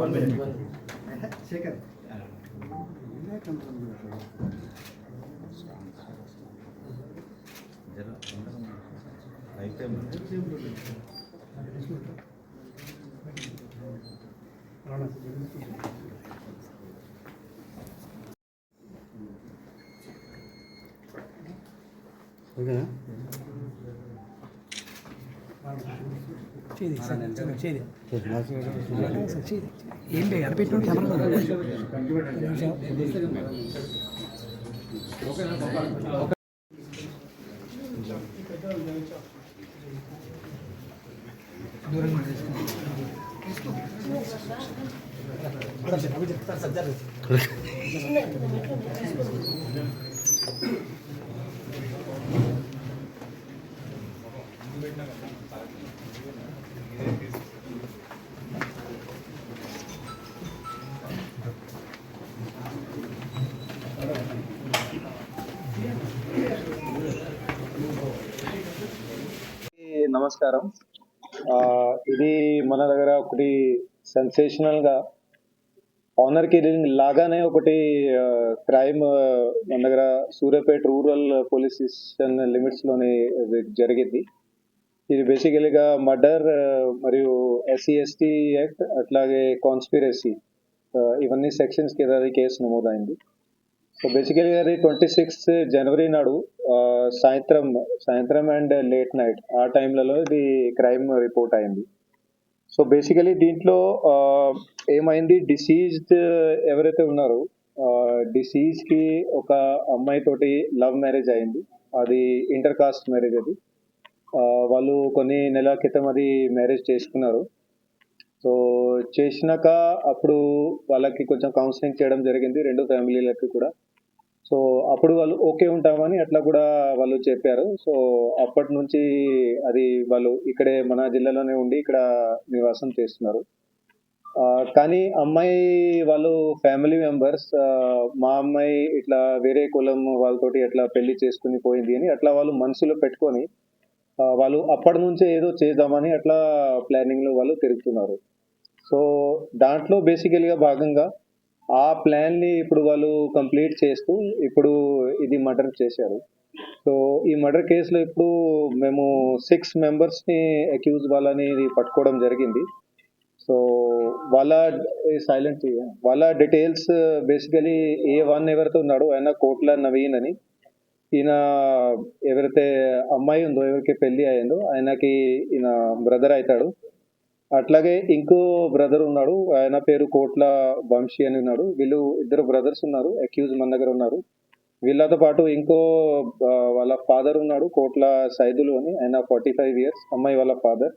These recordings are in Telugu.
1 minute. Second. ఏంటి అడపెట్టు కెమెరా నమస్కారం. ఇది మన దగ్గర ఒకటి సెన్సేషనల్ గా ఆనర్ కిల్లింగ్ లాగానే ఒకటి క్రైమ్ మన దగ్గర Suryapet rural police station limits లోనే జరిగింది. ఇది బేసికలీగా మర్డర్ మరియు SC/ST యాక్ట్ అట్లాగే కాన్స్పిరసీ ఇవన్నీ సెక్షన్స్ కింద కేసు నమోదైంది. సో బేసికల్గా అది 26 జనవరి నాడు సాయంత్రం అండ్ లేట్ నైట్ ఆ టైంలలో ఇది క్రైమ్ రిపోర్ట్ అయింది. సో బేసికలీ దీంట్లో ఏమైంది, డిసీజ్డ్ ఎవరైతే ఉన్నారో డిసీజ్ కి ఒక అమ్మాయి తోటి లవ్ మ్యారేజ్ అయింది. అది ఇంటర్ కాస్ట్ మ్యారేజ్. అది వాళ్ళు కొన్ని నెలల క్రితం అది మ్యారేజ్ చేసుకున్నారు. సో చేసినాక అప్పుడు వాళ్ళకి కొంచెం కౌన్సిలింగ్ చేయడం జరిగింది, రెండు ఫ్యామిలీలకి కూడా. సో అప్పుడు వాళ్ళు ఓకే ఉంటామని అట్లా కూడా వాళ్ళు చెప్పారు. సో అప్పటి నుంచి అది వాళ్ళు ఇక్కడే మన జిల్లాలోనే ఉండి ఇక్కడ నివాసం చేస్తున్నారు. కానీ అమ్మాయి వాళ్ళు ఫ్యామిలీ మెంబర్స్ మా అమ్మాయి ఇట్లా వేరే కులం వాళ్ళతోటి అట్లా పెళ్లి చేసుకుని పోయింది అని అట్లా వాళ్ళు మనసులో పెట్టుకొని వాళ్ళు అప్పటి నుంచే ఏదో చేద్దామని అట్లా ప్లానింగ్ లో వాళ్ళు తిరుగుతున్నారు. సో దాంట్లో బేసికల్గా భాగంగా ఆ ప్లాన్ ని ఇప్పుడు వాళ్ళు కంప్లీట్ చేస్తూ ఇప్పుడు ఇది మర్డర్ చేశారు. సో ఈ మర్డర్ కేసులో ఇప్పుడు మేము 6 members ని అక్యూజ్ వాళ్ళని పట్టుకోవడం జరిగింది. సో వాళ్ళ డీటెయిల్స్ బేసికలీ A1 ఎవరైతే ఉన్నాడో ఆయన కోట్ల నవీన్ అని, ఈయన ఎవరైతే అమ్మాయి ఉందో ఎవరికి పెళ్లి అయిందో ఆయనకి ఈయన బ్రదర్ అవుతాడు. అట్లాగే ఇంకో బ్రదర్ ఉన్నాడు, ఆయన పేరు కోట్ల వంశీ అని ఉన్నాడు. వీళ్ళు ఇద్దరు బ్రదర్స్ ఉన్నారు, అక్యూజ్ మన దగ్గర ఉన్నారు. వీళ్ళతో పాటు ఇంకో వాళ్ళ ఫాదర్ ఉన్నాడు, కోట్ల సైదులు అని, ఆయన 45 years, అమ్మాయి వాళ్ళ ఫాదర్.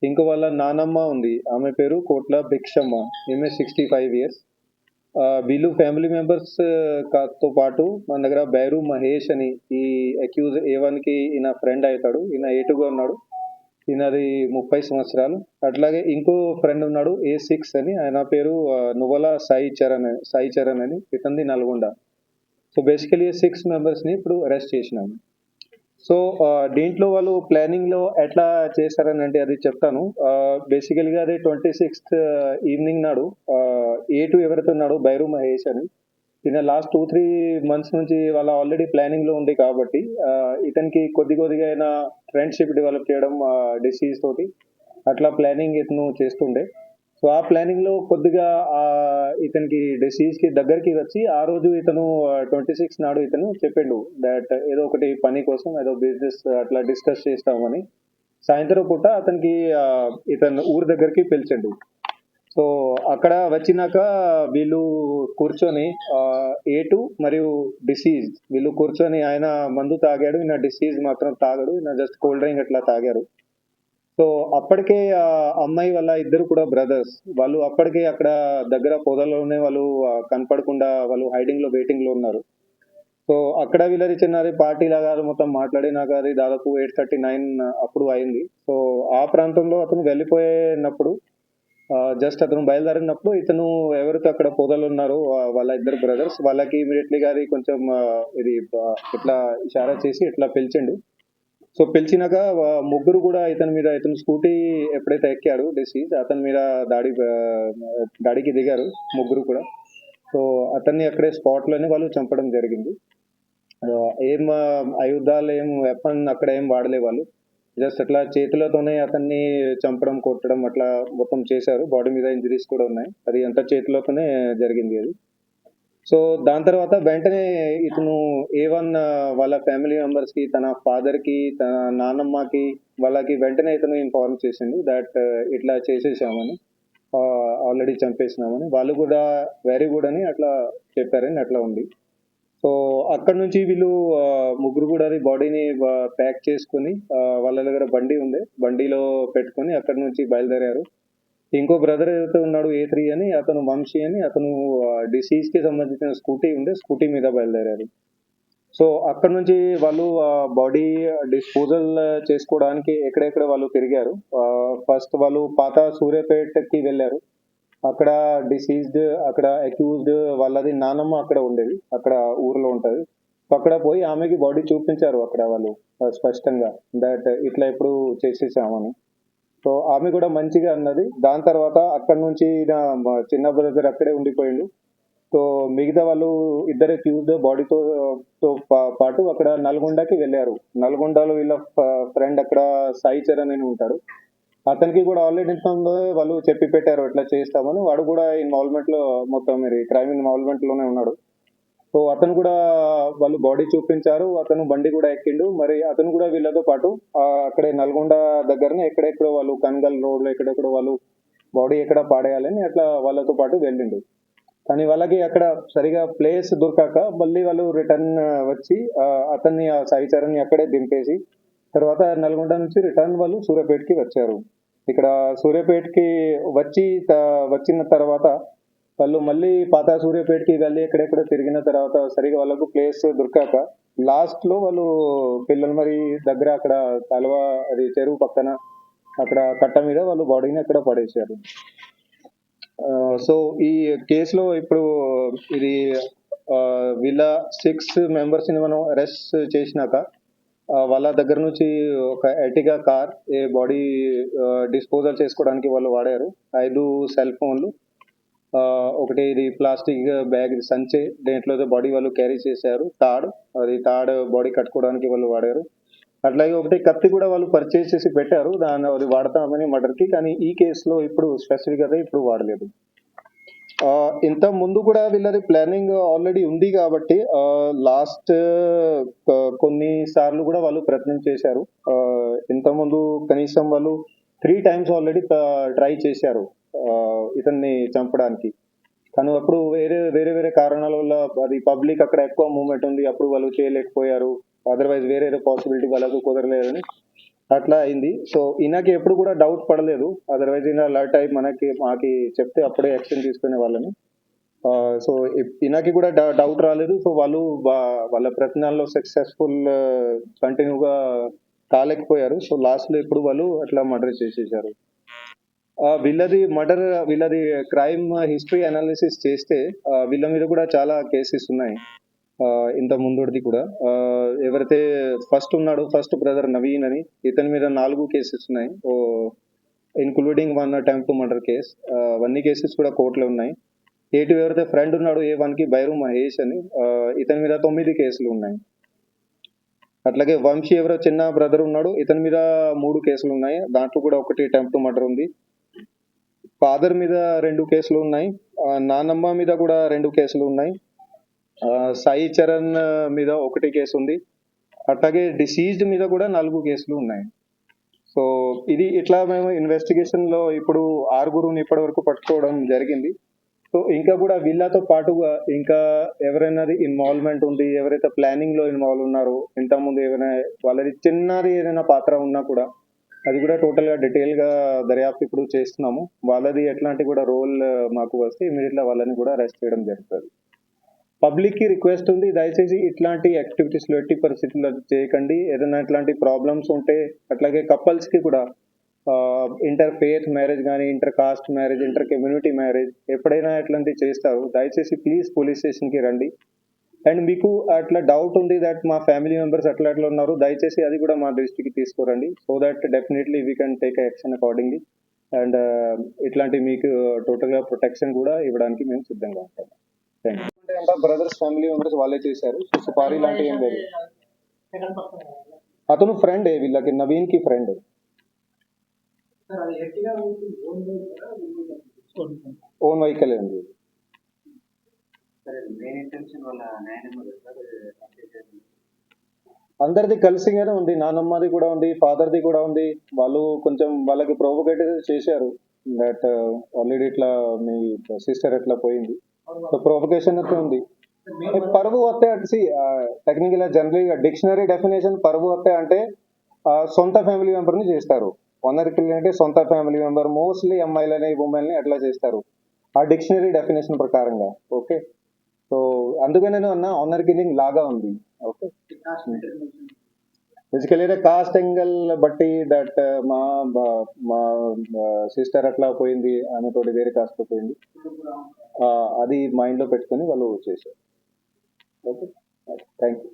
ఇంకో వాళ్ళ నానమ్మ ఉంది, ఆమె పేరు కోట్ల భిక్షమ్మ, ఈమె 65 years. వీళ్ళు ఫ్యామిలీ మెంబర్స్ తో పాటు మన దగ్గర బైరు మహేష్ అని ఈ అక్యూజ్ A1 కి ఈయన ఫ్రెండ్ అవుతాడు, ఈయన A2గా ఉన్నాడు. ఈయనది 30 సంవత్సరాలు. అట్లాగే ఇంకో ఫ్రెండ్ ఉన్నాడు A6 అని, ఆయన పేరు నువ్వల సాయి చరణ్ అని, ఇతనిది నల్గొండ. సో బేసికలీ 6 మెంబర్స్ని ఇప్పుడు అరెస్ట్ చేసినాము. సో దీంట్లో వాళ్ళు ప్లానింగ్లో ఎట్లా చేశారని అంటే అది చెప్తాను. బేసికల్గా అది 26th ఈవినింగ్ నాడు A2 ఎవరైతే ఉన్నాడో బైరు మహేష్ అని, ఈయన లాస్ట్ 2-3 మంత్స్ నుంచి వాళ్ళ ఆల్రెడీ ప్లానింగ్లో ఉంది కాబట్టి ఇతనికి కొద్దిగా అయినా ఫ్రెండ్షిప్ డెవలప్ చేయడం డిసీజ్ తోటి అట్లా ప్లానింగ్ ఇతను చేస్తుండే. సో ఆ ప్లానింగ్లో కొద్దిగా ఇతనికి డిసీజ్కి దగ్గరికి వచ్చి ఆ రోజు ఇతను 26 నాడు ఇతను చెప్పిండు దట్ ఏదో ఒకటి పని కోసం ఏదో బిజినెస్ అట్లా డిస్కస్ చేస్తామని. సాయంత్రం పూట అతనికి ఇతను ఊరి దగ్గరికి పిలిచిండు. సో అక్కడ వచ్చినాక వీళ్ళు కూర్చొని A2 మరియు డిసీజ్ వీళ్ళు కూర్చొని, ఆయన మందు తాగాడు, ఈయన డిసీజ్ మాత్రం తాగాడు, ఈయన జస్ట్ కూల్ డ్రింక్ అట్లా తాగారు. సో అప్పటికే అమ్మాయి వాళ్ళ ఇద్దరు కూడా బ్రదర్స్, వాళ్ళు అప్పటికే అక్కడ దగ్గర పొదల్లోనే వాళ్ళు కనపడకుండా వాళ్ళు హైడింగ్ లో వెయిటింగ్ లో ఉన్నారు. సో అక్కడ వీళ్ళది చిన్నది పార్టీ లాగా మొత్తం మాట్లాడినాక అది దాదాపు 8:39 అప్పుడు అయింది. సో ఆ ప్రాంతంలో అతను వెళ్ళిపోయినప్పుడు జస్ట్ అతను బయలుదేరినప్పుడు ఇతను ఎవరితో అక్కడ పొదలు ఉన్నారో వాళ్ళ ఇద్దరు బ్రదర్స్ వాళ్ళకి ఇమీడియట్లీగా అది కొంచెం ఇది ఇట్లా ఇషారా చేసి ఇట్లా పిలిచిండు. సో పిలిచినాక ముగ్గురు కూడా ఇతను స్కూటీ ఎప్పుడైతే ఎక్కాడు డిసీజ్, అతని మీద దాడికి దిగారు ముగ్గురు కూడా. సో అతన్ని అక్కడే స్పాట్ లోనే వాళ్ళు చంపడం జరిగింది. ఏం ఆయుధాలు ఏం వెపన్ అక్కడ ఏం వాడలే వాళ్ళు, జస్ట్ అట్లా చేతులతోనే అతన్ని చంపడం కొట్టడం అట్లా మొత్తం చేశారు. బాడీ మీద ఇంజరీస్ కూడా ఉన్నాయి, అది అంతా చేతులతోనే జరిగింది అది. సో దాని తర్వాత వెంటనే ఇతను A1 వాళ్ళ ఫ్యామిలీ మెంబర్స్ కి, తన ఫాదర్ కి, తన నాన్నమ్మకి వాళ్ళకి వెంటనే ఇతను ఇన్ఫార్మ్ చేసిండు దట్ ఇట్లా చేసేసామని, ఆల్రెడీ చంపేసినామని. వాళ్ళు కూడా వెరీ గుడ్ అని అట్లా చెప్పారని అట్లా ఉంది. సో అక్కడ నుంచి వీళ్ళు ముగ్గురు కూడా అది బాడీని ప్యాక్ చేసుకుని వాళ్ళ దగ్గర బండి ఉంది, బండిలో పెట్టుకొని అక్కడ నుంచి బయలుదేరారు. ఇంకో బ్రదర్ ఏదైతే ఉన్నాడు A3 అని, అతను వంశీ అని, అతను డిసీజ్ కి సంబంధించిన స్కూటీ ఉండే, స్కూటీ మీద బయలుదేరారు. సో అక్కడ నుంచి వాళ్ళు బాడీ డిస్పోజల్ చేసుకోవడానికి ఎక్కడెక్కడ వాళ్ళు తిరిగారు. ఫస్ట్ వాళ్ళు పాత సూర్యాపేటకి వెళ్ళారు. అక్కడ డిసీజ్డ్, అక్కడ అక్యూజ్డ్ వాళ్ళది నానమ్మ అక్కడ ఉండేది, అక్కడ ఊర్లో ఉంటది. సో అక్కడ పోయి ఆమెకి బాడీ చూపించారు అక్కడ వాళ్ళు స్పష్టంగా దట్ ఇట్లా ఎప్పుడు చేసేసామని. సో ఆమె కూడా మంచిగా అన్నది. దాని తర్వాత అక్కడ నుంచి చిన్న బ్రదర్ అక్కడే ఉండిపోయిండు. సో మిగతా వాళ్ళు ఇద్దరు అక్యూజ్డ్ బాడీతో పాటు అక్కడ నల్గొండకి వెళ్ళారు. నల్గొండలో వీళ్ళ ఫ్రెండ్ అక్కడ సాయి చరణ్ అని ఉంటాడు, అతనికి కూడా ఆల్రెడీ వాళ్ళు చెప్పి పెట్టారు ఎట్లా చేస్తామని. వాడు కూడా ఇన్వాల్వ్మెంట్ లో మొత్తం మీరు క్రైమ్ ఇన్వాల్వ్మెంట్ లోనే ఉన్నాడు. సో అతను కూడా వాళ్ళు బాడీ చూపించారు, అతను బండి కూడా ఎక్కిండు. మరి అతను కూడా వీళ్ళతో పాటు అక్కడే నల్గొండ దగ్గరనే ఎక్కడెక్కడో వాళ్ళు కన్గల్ రోడ్ లో ఎక్కడెక్కడో వాళ్ళు బాడీ ఎక్కడ పాడేయాలని అట్లా వాళ్ళతో పాటు వెళ్ళిండు. కానీ వాళ్ళకి అక్కడ సరిగా ప్లేస్ దొరకాక మళ్ళీ వాళ్ళు రిటర్న్ వచ్చి అతన్ని సాయి చరణ్ని అక్కడే దింపేసి తర్వాత నల్గొండ నుంచి రిటర్న్ వాళ్ళు సూర్యాపేటకి వచ్చారు. ఇక్కడ సూర్యాపేటకి వచ్చిన తర్వాత వాళ్ళు మళ్ళీ పాత సూర్యాపేటకి వెళ్ళి ఎక్కడెక్కడ తిరిగిన తర్వాత సరిగా వాళ్ళకు ప్లేస్ దొరకాక లాస్ట్ లో వాళ్ళు పిల్లలు మరి దగ్గర అక్కడ కాలువ, అది చెరువు పక్కన అక్కడ కట్ట మీద వాళ్ళు బాడీని అక్కడ పడేశారు. సో ఈ కేసులో ఇప్పుడు ఇది వీళ్ళ 6 మెంబర్స్ ని మనం అరెస్ట్ చేసినాక వాళ్ళ దగ్గర నుంచి ఒక ఎర్టిగా కార్ బాడీ డిస్పోజల్ చేసుకోవడానికి వాళ్ళు వాడారు. 5 సెల్ ఫోన్లు, ఒకటి ఇది ప్లాస్టిక్ బ్యాగ్ సంచి, దేంట్లో బాడీ వాళ్ళు క్యారీ చేశారు. తాడ్ బాడీ కట్టుకోవడానికి వాళ్ళు వాడారు. అట్లాగే ఒకటి కత్తి కూడా వాళ్ళు పర్చేస్ చేసి పెట్టారు, దాన్ని అది వాడతామని మర్డర్కి. కానీ ఈ కేసులో ఇప్పుడు స్పెసిఫిక్ గా ఇప్పుడు వాడలేదు. ఇంత ముందు కూడా వీళ్ళది ప్లానింగ్ ఆల్రెడీ ఉంది కాబట్టి లాస్ట్ కొన్ని సార్లు కూడా వాళ్ళు ప్రయత్నం చేశారు. ఇంత ముందు కనీసం వాళ్ళు 3 times ఆల్రెడీ ట్రై చేశారు ఇతన్ని చంపడానికి. కానీ అప్పుడు వేరే కారణాల వల్ల అది పబ్లిక్ అక్కడ ఎక్కువ మూవ్మెంట్ ఉంది, అప్పుడు వాళ్ళు చేయలేకపోయారు. అదర్వైజ్ వేరే పాసిబిలిటీ వాళ్ళకు కుదరలేదని అట్లా అయింది. సో ఈయనకి ఎప్పుడు కూడా డౌట్ పడలేదు, అదర్వైజ్ ఈయన అలర్ట్ అయి మాకి చెప్తే అప్పుడే యాక్షన్ తీసుకునే వాళ్ళని. సో ఈయనకి కూడా డౌట్ రాలేదు. సో వాళ్ళు వాళ్ళ ప్రయత్నాల్లో సక్సెస్ఫుల్ కంటిన్యూగా కాలేకపోయారు. సో లాస్ట్లో ఇప్పుడు వాళ్ళు అట్లా మర్డర్ చేసేసారు. వీళ్ళది క్రైమ్ హిస్టరీ అనాలిసిస్ చేస్తే వీళ్ళ మీద కూడా చాలా కేసెస్ ఉన్నాయి. ఇంత ముందుది కూడా ఎవరైతే ఫస్ట్ బ్రదర్ నవీన్ అని, ఇతని మీద 4 కేసెస్ ఉన్నాయి, including 1 attempt to murder case. అవన్నీ కేసెస్ కూడా కోర్టులో ఉన్నాయి. ఎవరైతే ఫ్రెండ్ ఉన్నాడో A1కి బైరు మహేష్ అని, ఇతని మీద 9 కేసులు ఉన్నాయి. అట్లాగే వంశీ ఎవరో చిన్న బ్రదర్ ఉన్నాడు, ఇతని మీద 3 కేసులు ఉన్నాయి. దాంట్లో కూడా ఒకటి అటెంప్ట్ టు మర్డర్ ఉంది. ఫాదర్ మీద 2 కేసులు ఉన్నాయి. నానమ్మ మీద కూడా 2 కేసులు ఉన్నాయి. సాయి చరణ్ మీద 1 కేసు ఉంది. అట్లాగే డిసీజ్డ్ మీద కూడా 4 కేసులు ఉన్నాయి. సో ఇది ఇట్లా మేము ఇన్వెస్టిగేషన్ లో ఇప్పుడు 6 ఇప్పటి వరకు పట్టుకోవడం జరిగింది. సో ఇంకా కూడా వీళ్ళతో పాటుగా ఇంకా ఎవరైనా ఇన్వాల్వ్మెంట్ ఉంది, ఎవరైతే ప్లానింగ్ లో ఇన్వాల్వ్ ఉన్నారో, ఇంతకుముందు ఏమైనా వాళ్ళది చిన్నది ఏదైనా పాత్ర ఉన్నా కూడా అది కూడా టోటల్ గా డీటెయిల్ గా దర్యాప్తు ఇప్పుడు చేస్తున్నాము. వాళ్ళది ఎట్లాంటి కూడా రోల్ మాకు వస్తే ఇమీడియట్ వాళ్ళని కూడా అరెస్ట్ చేయడం జరుగుతుంది. పబ్లిక్ కి రిక్వెస్ట్ ఉంది, దయచేసి ఇట్లాంటి యాక్టివిటీస్ లో ఎట్టి పరిస్థితుల్లో చేయకండి. ఏదైనా ఇట్లాంటి ప్రాబ్లమ్స్ ఉంటే, అట్లాగే కపుల్స్ కి కూడా ఇంటర్ ఫేత్ మ్యారేజ్ కానీ, inter caste marriage, inter community marriage ఎప్పుడైనా ఇట్లాంటివి చేస్తారు, దయచేసి ప్లీజ్ పోలీస్ స్టేషన్ కి రండి. అండ్ మీకు అట్లా డౌట్ ఉంది దట్ మా ఫ్యామిలీ మెంబర్స్ అట్లా ఉన్నారు, దయచేసి అది కూడా మా దృష్టికి తీసుకురండి. So that definitely we can take action accordingly. And ఇట్లాంటి మీకు టోటల్ గా ప్రొటెక్షన్ కూడా ఇవ్వడానికి మేము సిద్ధంగా ఉంటాం. Thank you. Brothers family members వాళ్ళే చేశారు. సో సుపారీ లాంటివి ఏం లేదు. అతను ఫ్రెండ్, వీళ్ళకి నవీన్ కి ఫ్రెండ్. ఓన్ వెహికల్ ఉంది. అందరిది కలిసిగానే ఉంది, నానమ్మది కూడా ఉంది, ఫాదర్ది కూడా ఉంది. వాళ్ళు కొంచెం వాళ్ళకి ప్రొవోకేటివ్ చేశారు దట్ ఆల్రెడీ ఇట్లా మీ సిస్టర్ ఎట్లా పోయింది. సో ప్రొవోకేషన్ అయితే ఉంది. పరువు హత్య టెక్నికల్ జనరల్ డిక్షనరీ డెఫినేషన్ పరువు హత్య అంటే సొంత ఫ్యామిలీ మెంబర్ ని చేస్తారు. ఆనర్ కిల్లింగ్ అంటే సొంత ఫ్యామిలీ మెంబర్, మోస్ట్లీ అమ్మాయిలని ఉమెన్ని అట్లా చేస్తారు ఆ డిక్షనరీ డెఫినేషన్ ప్రకారంగా. ఓకే, సో అందుకనే నేను అన్నా ఆనర్ కిల్లింగ్ లాగా ఉంది. ఓకే, బేసికలీ కాస్ట్ యాంగిల్ బట్టి దట్ మా సిస్టర్ అట్లా పోయింది, ఆమె తోటి వేరే కాస్ట్ పోయింది, అది మైండ్ లో పెట్టుకొని వాళ్ళు చేశారు. Okay, thank you.